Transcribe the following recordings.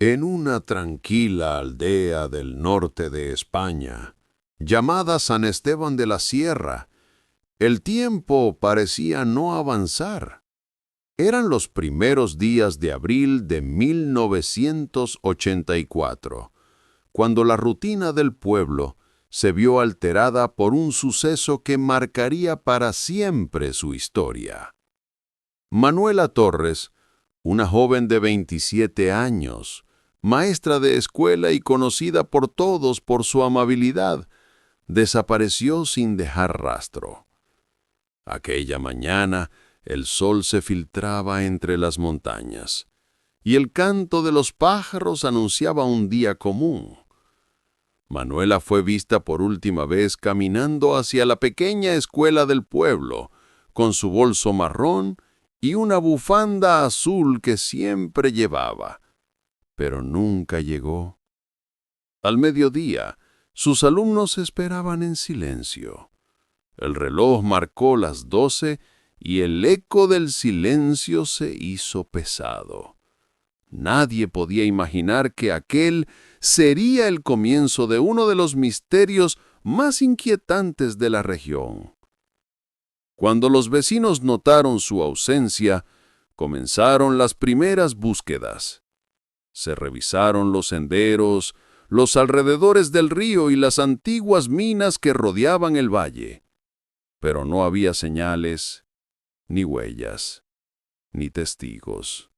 En una tranquila aldea del norte de España, llamada San Esteban de la Sierra, el tiempo parecía no avanzar. Eran los primeros días de abril de 1984, cuando la rutina del pueblo se vio alterada por un suceso que marcaría para siempre su historia. Manuela Torres, una joven de 27 años, maestra de escuela y conocida por todos por su amabilidad, desapareció sin dejar rastro. Aquella mañana, el sol se filtraba entre las montañas, y el canto de los pájaros anunciaba un día común. Manuela fue vista por última vez caminando hacia la pequeña escuela del pueblo, con su bolso marrón y una bufanda azul que siempre llevaba, pero nunca llegó. Al mediodía, sus alumnos esperaban en silencio. El reloj marcó las 12 y el eco del silencio se hizo pesado. Nadie podía imaginar que aquel sería el comienzo de uno de los misterios más inquietantes de la región. Cuando los vecinos notaron su ausencia, comenzaron las primeras búsquedas. Se revisaron los senderos, los alrededores del río y las antiguas minas que rodeaban el valle. Pero no había señales, ni huellas, ni testigos.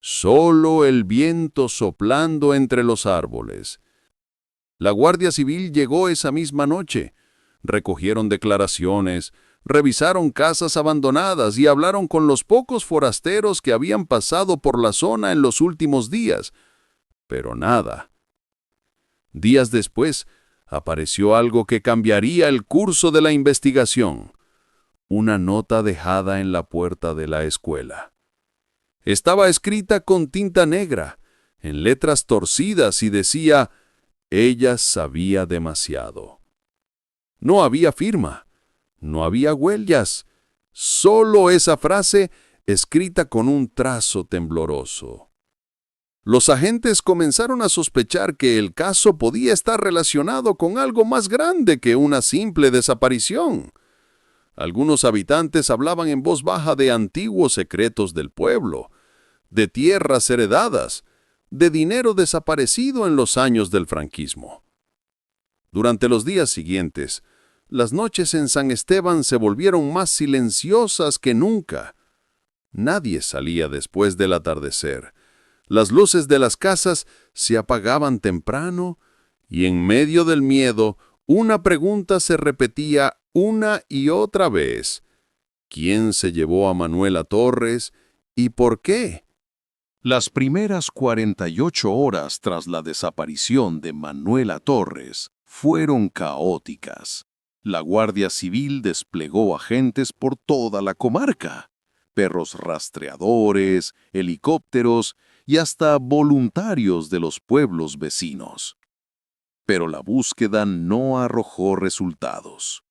Solo el viento soplando entre los árboles. La Guardia Civil llegó esa misma noche. Recogieron declaraciones, revisaron casas abandonadas y hablaron con los pocos forasteros que habían pasado por la zona en los últimos días. Pero nada. Días después, apareció algo que cambiaría el curso de la investigación. Una nota dejada en la puerta de la escuela. Estaba escrita con tinta negra, en letras torcidas y decía: «Ella sabía demasiado». No había firma, no había huellas, solo esa frase escrita con un trazo tembloroso. Los agentes comenzaron a sospechar que el caso podía estar relacionado con algo más grande que una simple desaparición. Algunos habitantes hablaban en voz baja de antiguos secretos del pueblo, de tierras heredadas, de dinero desaparecido en los años del franquismo. Durante los días siguientes, las noches en San Esteban se volvieron más silenciosas que nunca. Nadie salía después del atardecer. Las luces de las casas se apagaban temprano y en medio del miedo una pregunta se repetía una y otra vez: ¿quién se llevó a Manuela Torres y por qué? Las primeras 48 horas tras la desaparición de Manuela Torres fueron caóticas. La Guardia Civil desplegó agentes por toda la comarca, perros rastreadores, helicópteros y hasta voluntarios de los pueblos vecinos. Pero la búsqueda no arrojó resultados.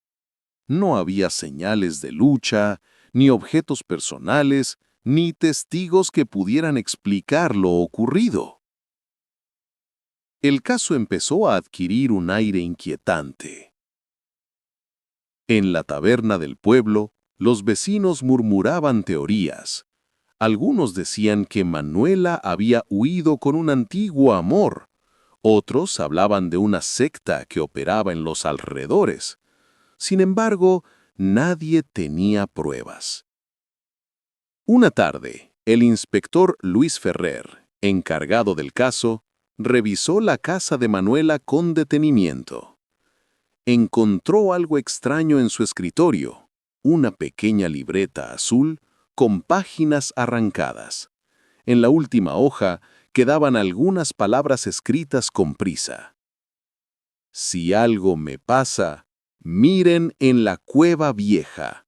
No había señales de lucha, ni objetos personales, ni testigos que pudieran explicar lo ocurrido. El caso empezó a adquirir un aire inquietante. En la taberna del pueblo, los vecinos murmuraban teorías. Algunos decían que Manuela había huido con un antiguo amor. Otros hablaban de una secta que operaba en los alrededores. Sin embargo, nadie tenía pruebas. Una tarde, el inspector Luis Ferrer, encargado del caso, revisó la casa de Manuela con detenimiento. Encontró algo extraño en su escritorio, una pequeña libreta azul con páginas arrancadas. En la última hoja quedaban algunas palabras escritas con prisa. Si algo me pasa, miren en la Cueva Vieja.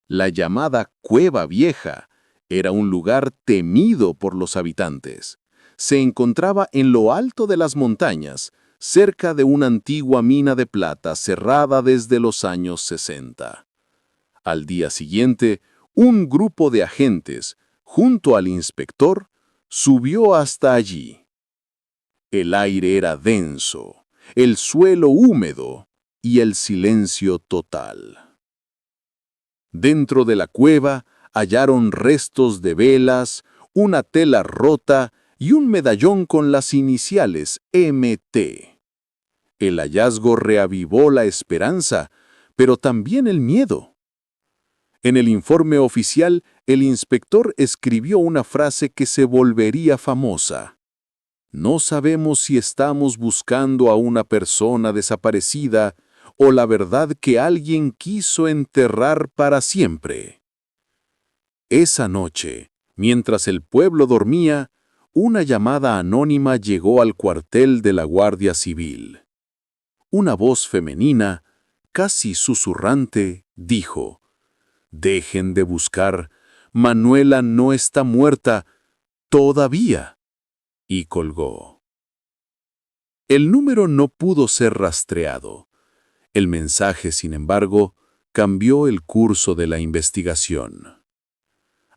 La llamada Cueva Vieja era un lugar temido por los habitantes. Se encontraba en lo alto de las montañas, cerca de una antigua mina de plata cerrada desde los años 60. Al día siguiente, un grupo de agentes, junto al inspector, subió hasta allí. El aire era denso, el suelo húmedo y el silencio total. Dentro de la cueva hallaron restos de velas, una tela rota y un medallón con las iniciales MT. El hallazgo reavivó la esperanza, pero también el miedo. En el informe oficial, el inspector escribió una frase que se volvería famosa. No sabemos si estamos buscando a una persona desaparecida o la verdad que alguien quiso enterrar para siempre. Esa noche, mientras el pueblo dormía, una llamada anónima llegó al cuartel de la Guardia Civil. Una voz femenina, casi susurrante, dijo: «Dejen de buscar, Manuela no está muerta, todavía», y colgó. El número no pudo ser rastreado. El mensaje, sin embargo, cambió el curso de la investigación.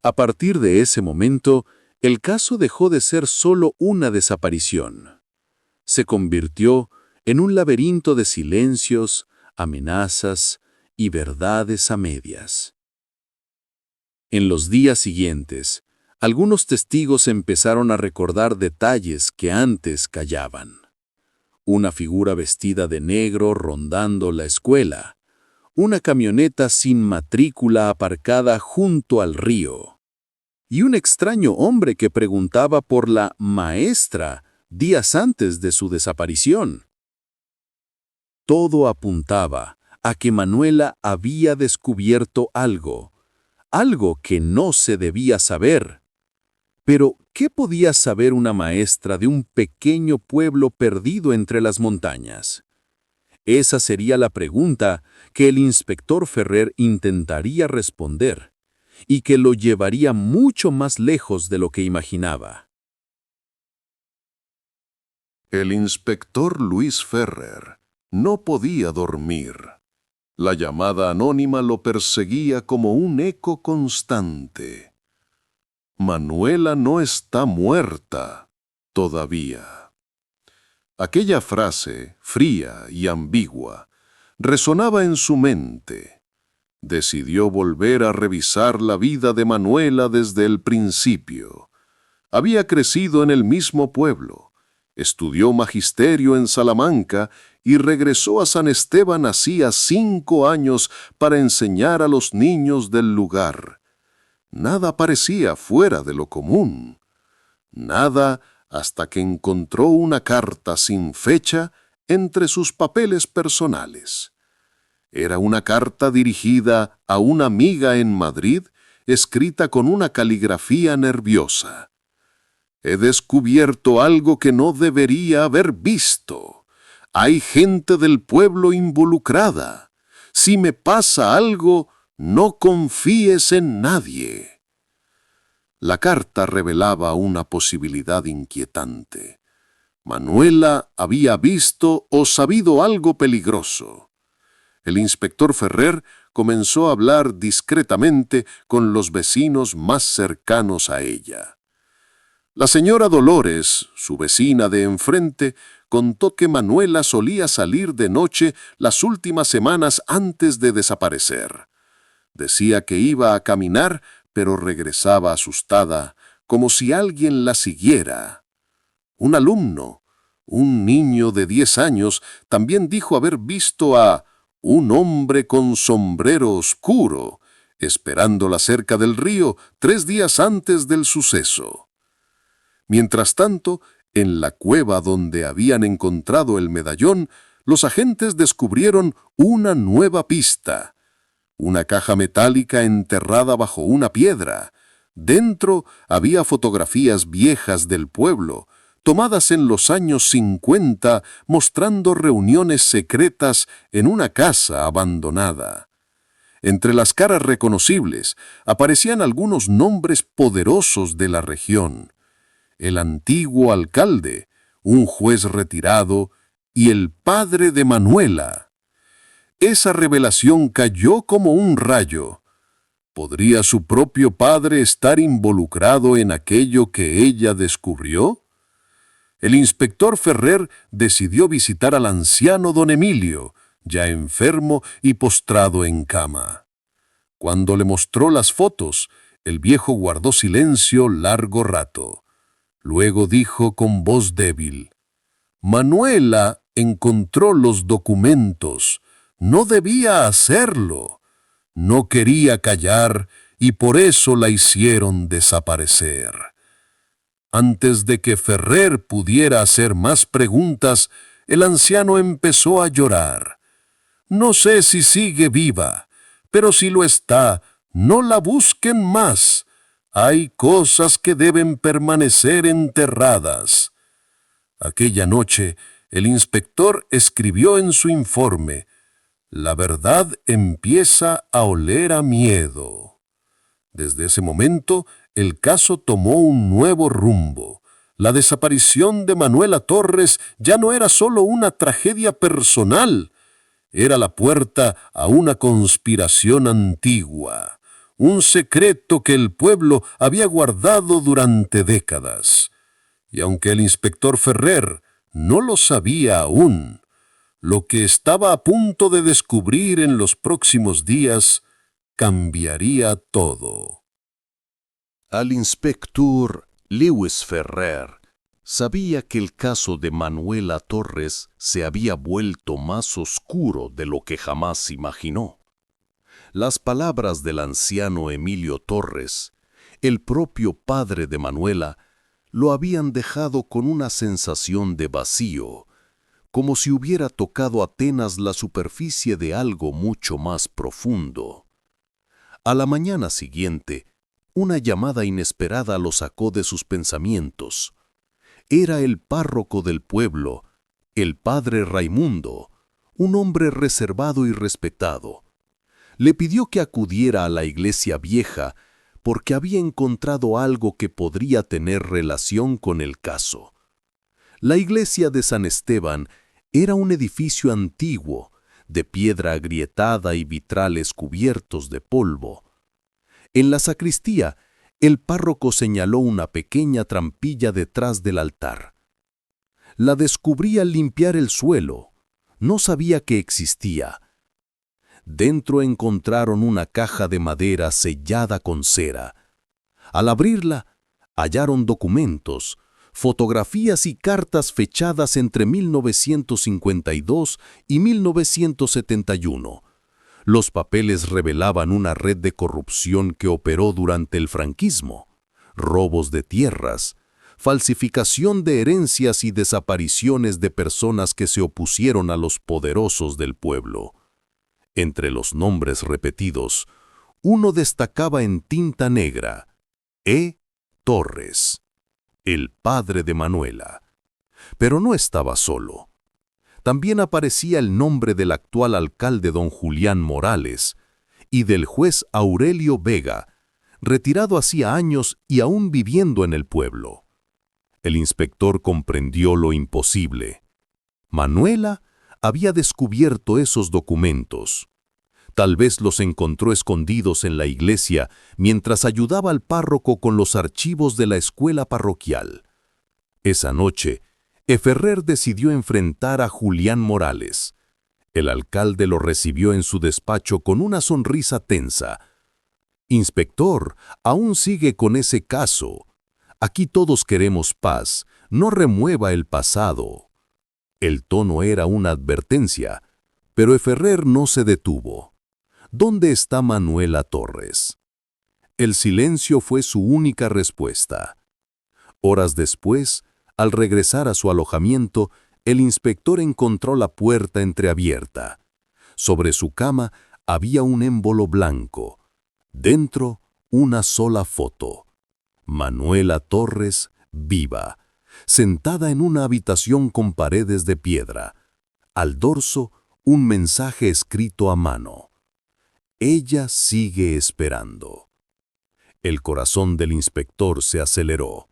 A partir de ese momento, el caso dejó de ser solo una desaparición. Se convirtió en un laberinto de silencios, amenazas y verdades a medias. En los días siguientes, algunos testigos empezaron a recordar detalles que antes callaban. Una figura vestida de negro rondando la escuela, una camioneta sin matrícula aparcada junto al río, y un extraño hombre que preguntaba por la maestra días antes de su desaparición. Todo apuntaba a que Manuela había descubierto algo que no se debía saber. Pero, ¿qué podía saber una maestra de un pequeño pueblo perdido entre las montañas? Esa sería la pregunta que el inspector Ferrer intentaría responder, y que lo llevaría mucho más lejos de lo que imaginaba. El inspector Luis Ferrer no podía dormir. La llamada anónima lo perseguía como un eco constante. Manuela no está muerta todavía. Aquella frase, fría y ambigua, resonaba en su mente. Decidió volver a revisar la vida de Manuela desde el principio. Había crecido en el mismo pueblo, estudió magisterio en Salamanca y regresó a San Esteban hacía 5 años para enseñar a los niños del lugar. Nada parecía fuera de lo común. Nada hasta que encontró una carta sin fecha entre sus papeles personales. Era una carta dirigida a una amiga en Madrid, escrita con una caligrafía nerviosa. «He descubierto algo que no debería haber visto. Hay gente del pueblo involucrada. Si me pasa algo, no confíes en nadie». La carta revelaba una posibilidad inquietante. Manuela había visto o sabido algo peligroso. El inspector Ferrer comenzó a hablar discretamente con los vecinos más cercanos a ella. La señora Dolores, su vecina de enfrente, contó que Manuela solía salir de noche las últimas semanas antes de desaparecer. Decía que iba a caminar, pero regresaba asustada, como si alguien la siguiera. Un alumno, un niño de 10 años, también dijo haber visto a un hombre con sombrero oscuro, esperándola cerca del río 3 días antes del suceso. Mientras tanto, en la cueva donde habían encontrado el medallón, los agentes descubrieron una nueva pista. Una caja metálica enterrada bajo una piedra. Dentro había fotografías viejas del pueblo, tomadas en los años 50, mostrando reuniones secretas en una casa abandonada. Entre las caras reconocibles aparecían algunos nombres poderosos de la región: el antiguo alcalde, un juez retirado y el padre de Manuela. Esa revelación cayó como un rayo. ¿Podría su propio padre estar involucrado en aquello que ella descubrió? El inspector Ferrer decidió visitar al anciano don Emilio, ya enfermo y postrado en cama. Cuando le mostró las fotos, el viejo guardó silencio largo rato. Luego dijo con voz débil: «Manuela encontró los documentos. No debía hacerlo. No quería callar y por eso la hicieron desaparecer». Antes de que Ferrer pudiera hacer más preguntas, el anciano empezó a llorar. «No sé si sigue viva, pero si lo está, no la busquen más. Hay cosas que deben permanecer enterradas». Aquella noche, el inspector escribió en su informe: «La verdad empieza a oler a miedo». Desde ese momento, el caso tomó un nuevo rumbo. La desaparición de Manuela Torres ya no era solo una tragedia personal, era la puerta a una conspiración antigua, un secreto que el pueblo había guardado durante décadas. Y aunque el inspector Ferrer no lo sabía aún, lo que estaba a punto de descubrir en los próximos días cambiaría todo. Al inspector Lewis Ferrer sabía que el caso de Manuela Torres se había vuelto más oscuro de lo que jamás imaginó. Las palabras del anciano Emilio Torres, el propio padre de Manuela, lo habían dejado con una sensación de vacío, como si hubiera tocado apenas la superficie de algo mucho más profundo. A la mañana siguiente, una llamada inesperada lo sacó de sus pensamientos. Era el párroco del pueblo, el padre Raimundo, un hombre reservado y respetado. Le pidió que acudiera a la iglesia vieja porque había encontrado algo que podría tener relación con el caso. La iglesia de San Esteban era un edificio antiguo, de piedra agrietada y vitrales cubiertos de polvo. En la sacristía, el párroco señaló una pequeña trampilla detrás del altar. La descubrí al limpiar el suelo. No sabía que existía. Dentro encontraron una caja de madera sellada con cera. Al abrirla, hallaron documentos, fotografías y cartas fechadas entre 1952 y 1971. Los papeles revelaban una red de corrupción que operó durante el franquismo, robos de tierras, falsificación de herencias y desapariciones de personas que se opusieron a los poderosos del pueblo. Entre los nombres repetidos, uno destacaba en tinta negra: E. Torres, el padre de Manuela. Pero no estaba solo. También aparecía el nombre del actual alcalde don Julián Morales y del juez Aurelio Vega, retirado hacía años y aún viviendo en el pueblo. El inspector comprendió lo imposible. Manuela había descubierto esos documentos. Tal vez los encontró escondidos en la iglesia mientras ayudaba al párroco con los archivos de la escuela parroquial. Esa noche, Ferrer decidió enfrentar a Julián Morales. El alcalde lo recibió en su despacho con una sonrisa tensa. «Inspector, aún sigue con ese caso. Aquí todos queremos paz. No remueva el pasado». El tono era una advertencia, pero Ferrer no se detuvo. «¿Dónde está Manuela Torres?». El silencio fue su única respuesta. Horas después, al regresar a su alojamiento, el inspector encontró la puerta entreabierta. Sobre su cama había un émbolo blanco. Dentro, una sola foto. Manuela Torres, viva, sentada en una habitación con paredes de piedra. Al dorso, un mensaje escrito a mano. «Ella sigue esperando». El corazón del inspector se aceleró.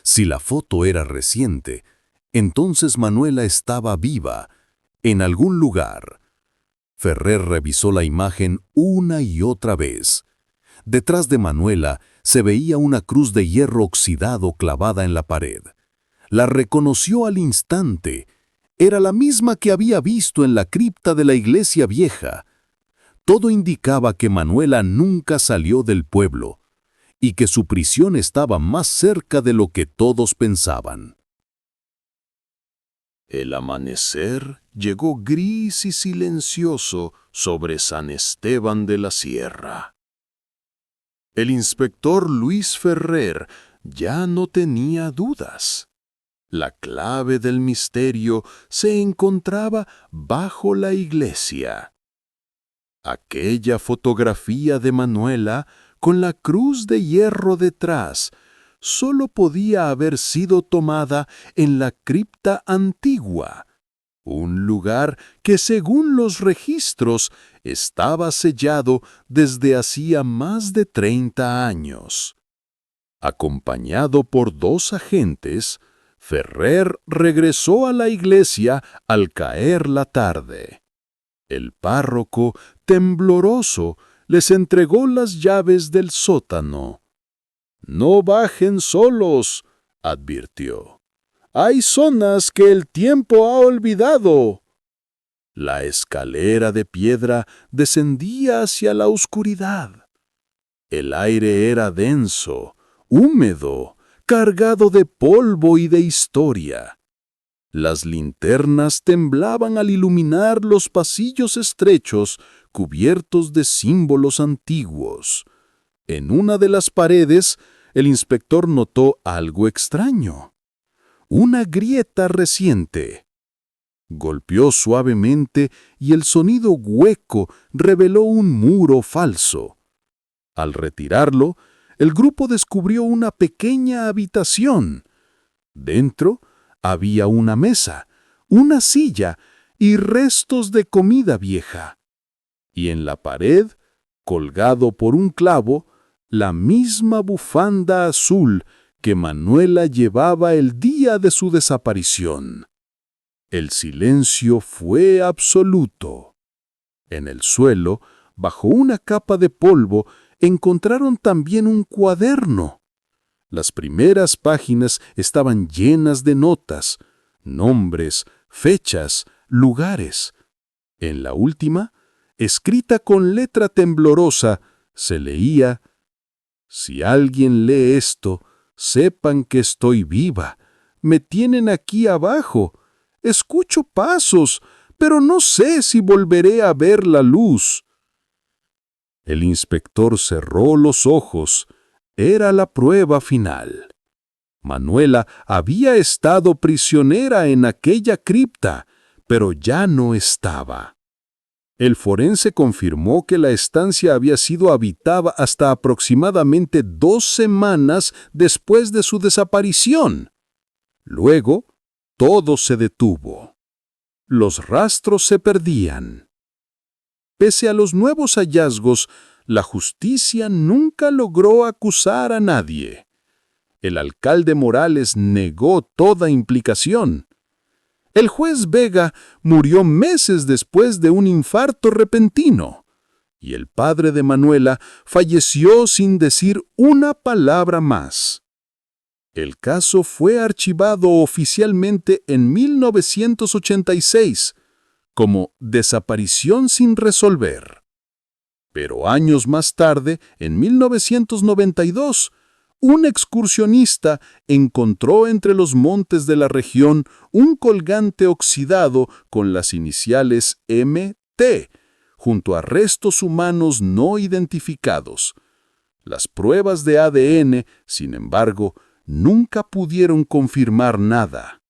Si la foto era reciente, entonces Manuela estaba viva, en algún lugar. Ferrer revisó la imagen una y otra vez. Detrás de Manuela se veía una cruz de hierro oxidado clavada en la pared. La reconoció al instante. Era la misma que había visto en la cripta de la iglesia vieja. Todo indicaba que Manuela nunca salió del pueblo y que su prisión estaba más cerca de lo que todos pensaban. El amanecer llegó gris y silencioso sobre San Esteban de la Sierra. El inspector Luis Ferrer ya no tenía dudas. La clave del misterio se encontraba bajo la iglesia. Aquella fotografía de Manuela con la cruz de hierro detrás solo podía haber sido tomada en la cripta antigua, un lugar que según los registros estaba sellado desde hacía más de 30 años. Acompañado por 2 agentes, Ferrer regresó a la iglesia al caer la tarde. El párroco, tembloroso, les entregó las llaves del sótano. «No bajen solos», advirtió. «Hay zonas que el tiempo ha olvidado». La escalera de piedra descendía hacia la oscuridad. El aire era denso, húmedo, cargado de polvo y de historia. Las linternas temblaban al iluminar los pasillos estrechos cubiertos de símbolos antiguos. En una de las paredes, el inspector notó algo extraño. Una grieta reciente. Golpeó suavemente y el sonido hueco reveló un muro falso. Al retirarlo, el grupo descubrió una pequeña habitación. Dentro había una mesa, una silla y restos de comida vieja. Y en la pared, colgado por un clavo, la misma bufanda azul que Manuela llevaba el día de su desaparición. El silencio fue absoluto. En el suelo, bajo una capa de polvo, encontraron también un cuaderno. Las primeras páginas estaban llenas de notas, nombres, fechas, lugares. En la última, escrita con letra temblorosa, se leía: «Si alguien lee esto, sepan que estoy viva. Me tienen aquí abajo. Escucho pasos, pero no sé si volveré a ver la luz». El inspector cerró los ojos. Era la prueba final. Manuela había estado prisionera en aquella cripta, pero ya no estaba. El forense confirmó que la estancia había sido habitada hasta aproximadamente 2 semanas después de su desaparición. Luego, todo se detuvo. Los rastros se perdían. Pese a los nuevos hallazgos, la justicia nunca logró acusar a nadie. El alcalde Morales negó toda implicación. El juez Vega murió meses después de un infarto repentino, y el padre de Manuela falleció sin decir una palabra más. El caso fue archivado oficialmente en 1986 como desaparición sin resolver. Pero años más tarde, en 1992, un excursionista encontró entre los montes de la región un colgante oxidado con las iniciales MT, junto a restos humanos no identificados. Las pruebas de ADN, sin embargo, nunca pudieron confirmar nada.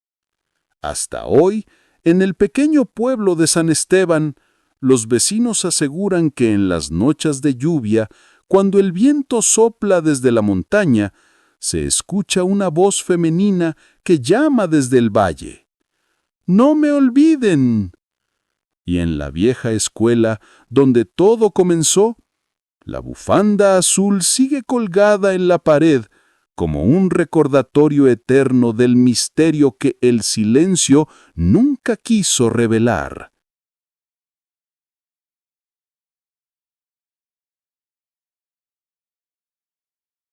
Hasta hoy, en el pequeño pueblo de San Esteban, los vecinos aseguran que en las noches de lluvia, cuando el viento sopla desde la montaña, se escucha una voz femenina que llama desde el valle: «¡No me olviden!». Y en la vieja escuela, donde todo comenzó, la bufanda azul sigue colgada en la pared como un recordatorio eterno del misterio que el silencio nunca quiso revelar.